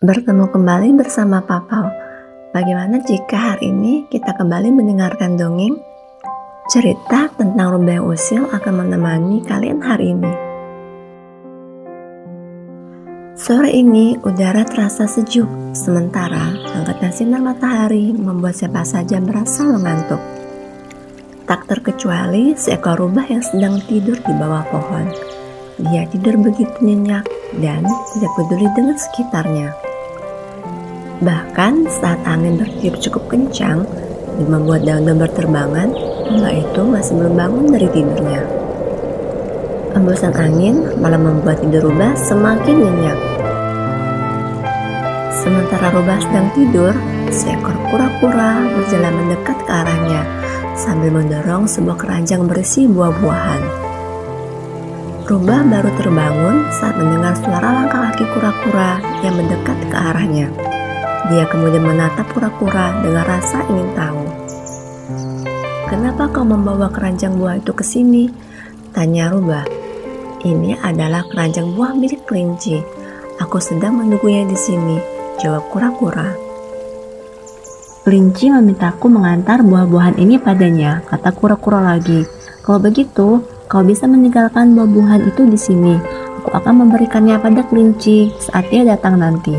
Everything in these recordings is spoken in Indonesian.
Bertemu kembali bersama Papau. Bagaimana jika hari ini kita kembali mendengarkan dongeng? Cerita tentang rubah yang usil akan menemani kalian hari ini. Sore ini udara terasa sejuk, sementara hangatnya sinar matahari membuat siapa saja merasa mengantuk. Tak terkecuali seekor rubah yang sedang tidur di bawah pohon. Dia tidur begitu nyenyak dan tidak peduli dengan sekitarnya. Bahkan saat angin bertiup cukup kencang dan membuat daun-daun berterbangan, rubah itu masih belum bangun dari tidurnya. Embusan angin malah membuat tidur rubah semakin nyenyak. Sementara rubah sedang tidur, seekor kura-kura berjalan mendekat ke arahnya sambil mendorong sebuah keranjang berisi buah-buahan. Rubah baru terbangun saat mendengar suara langkah kaki kura-kura yang mendekat ke arahnya. Dia kemudian menatap kura-kura dengan rasa ingin tahu. "Kenapa kau membawa keranjang buah itu ke sini?" tanya rubah. "Ini adalah keranjang buah milik kelinci. Aku sedang menunggunya di sini," jawab kura-kura. "Kelinci memintaku mengantar buah-buahan ini padanya," kata kura-kura lagi. "Kalau begitu, kau bisa meninggalkan buah-buahan itu di sini. Aku akan memberikannya pada kelinci saat dia datang nanti."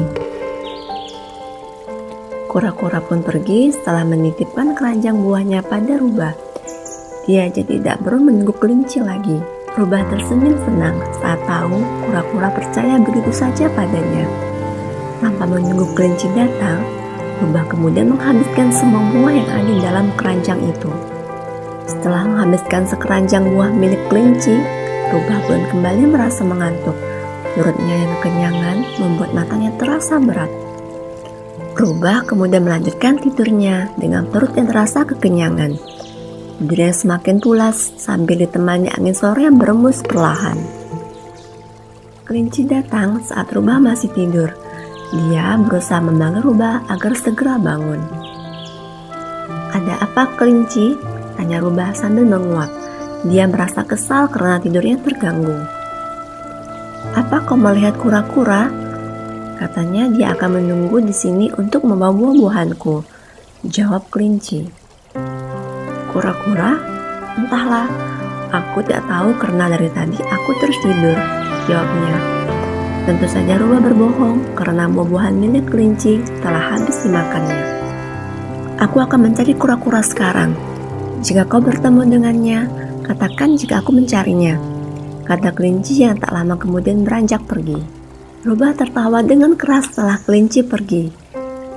Kura-kura pun pergi setelah menitipkan keranjang buahnya pada rubah. Dia jadi tidak perlu menunggu kelinci lagi. Rubah tersenyum senang saat tahu kura-kura percaya begitu saja padanya. Tanpa menunggu kelinci datang, rubah kemudian menghabiskan semua buah yang ada di dalam keranjang itu. Setelah menghabiskan sekeranjang buah milik kelinci, rubah pun kembali merasa mengantuk. Perutnya yang kekenyangan membuat matanya terasa berat. Rubah kemudian melanjutkan tidurnya dengan perut yang terasa kekenyangan. Tidurnya semakin pulas sambil ditemani angin sore yang berembus perlahan. Kelinci datang saat rubah masih tidur. Dia berusaha membangun rubah agar segera bangun. "Ada apa, kelinci?" tanya rubah sambil menguap. Dia merasa kesal karena tidurnya terganggu. "Apa kau melihat kura-kura? Katanya dia akan menunggu di sini untuk membawa buah-buahanku," jawab kelinci. "Kura-kura? Entahlah, aku tidak tahu karena dari tadi aku terus tidur," jawabnya. Tentu saja rubah berbohong karena buah-buahan milik kelinci telah habis dimakannya. "Aku akan mencari kura-kura sekarang. Jika kau bertemu dengannya, katakan jika aku mencarinya," kata kelinci yang tak lama kemudian beranjak pergi. Rubah tertawa dengan keras setelah kelinci pergi.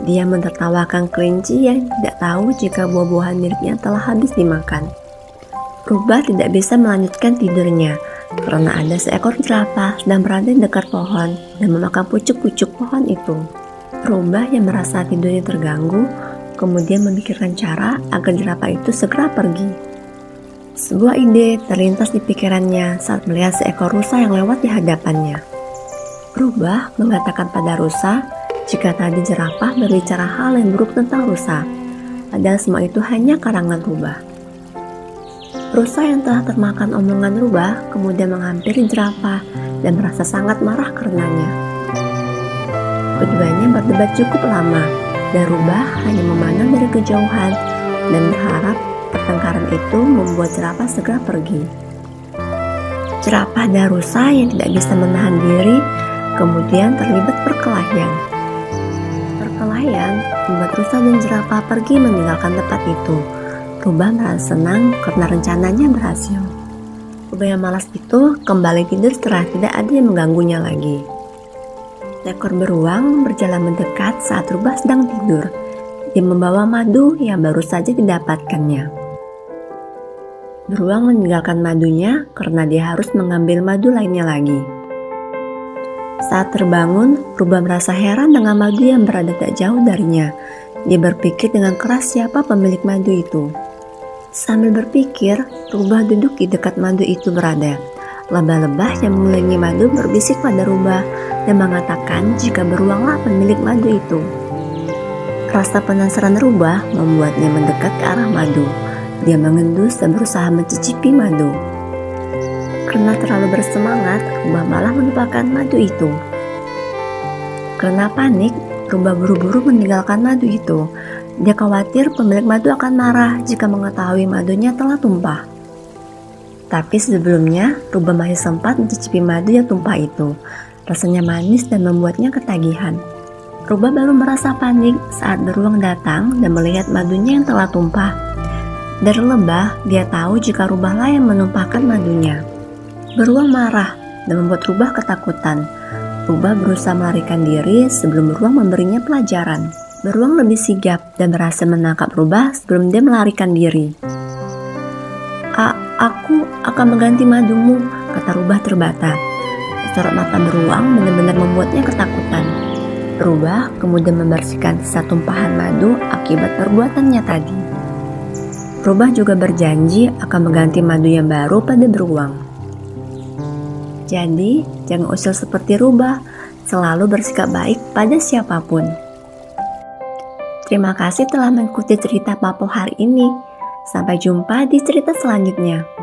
Dia menertawakan kelinci yang tidak tahu jika buah-buahan miliknya telah habis dimakan. Rubah tidak bisa melanjutkan tidurnya karena ada seekor jerapah sedang berada di dekat pohon dan memakan pucuk-pucuk pohon itu. Rubah yang merasa tidurnya terganggu kemudian memikirkan cara agar jerapah itu segera pergi. Sebuah ide terlintas di pikirannya saat melihat seekor rusa yang lewat di hadapannya. Rubah mengatakan pada rusa jika tadi jerapah berbicara hal yang buruk tentang rusa, padahal semua itu hanya karangan rubah. Rusa yang telah termakan omongan rubah kemudian menghampiri jerapah dan merasa sangat marah karenanya. Keduanya berdebat cukup lama dan rubah hanya memandang dari kejauhan dan berharap pertengkaran itu membuat jerapah segera pergi. Jerapah dan rusa yang tidak bisa menahan diri kemudian terlibat perkelahian. Perkelahian membuat rusa dan jerapah pergi meninggalkan tempat itu. Rubah merasa senang karena rencananya berhasil. Rubah yang malas itu kembali tidur setelah tidak ada yang mengganggunya lagi. Seekor beruang berjalan mendekat saat rubah sedang tidur. Dia membawa madu yang baru saja didapatkannya. Beruang meninggalkan madunya karena dia harus mengambil madu lainnya lagi. Saat terbangun, rubah merasa heran dengan madu yang berada tak jauh darinya. Dia berpikir dengan keras siapa pemilik madu itu. Sambil berpikir, rubah duduk di dekat madu itu berada. Lebah-lebah yang mengelilingi madu berbisik pada rubah dan mengatakan jika beruanglah pemilik madu itu. Rasa penasaran rubah membuatnya mendekat ke arah madu. Dia mengendus dan berusaha mencicipi madu. Karena terlalu bersemangat, rubah malah melupakan madu itu. Karena panik, Rubah buru-buru meninggalkan madu itu. Dia khawatir pemilik madu akan marah jika mengetahui madunya telah tumpah. Tapi sebelumnya, Rubah masih sempat mencicipi madu yang tumpah itu. Rasanya manis dan membuatnya ketagihan. Rubah baru merasa panik saat beruang datang dan melihat madunya yang telah tumpah. Dari lebah, dia tahu jika Rubahlah yang menumpahkan madunya. Beruang marah dan membuat Rubah ketakutan. Rubah berusaha melarikan diri sebelum beruang memberinya pelajaran. Beruang lebih sigap dan berhasil menangkap Rubah sebelum dia melarikan diri. Aku akan mengganti madumu, kata Rubah terbata. Sorot mata beruang benar-benar membuatnya ketakutan. Rubah kemudian membersihkan sisa tumpahan madu akibat perbuatannya tadi. Rubah juga berjanji akan mengganti madu yang baru pada beruang. Jadi, jangan usil seperti Rubah, selalu bersikap baik pada siapapun. Terima kasih telah mengikuti cerita Papo hari ini. Sampai jumpa di cerita selanjutnya.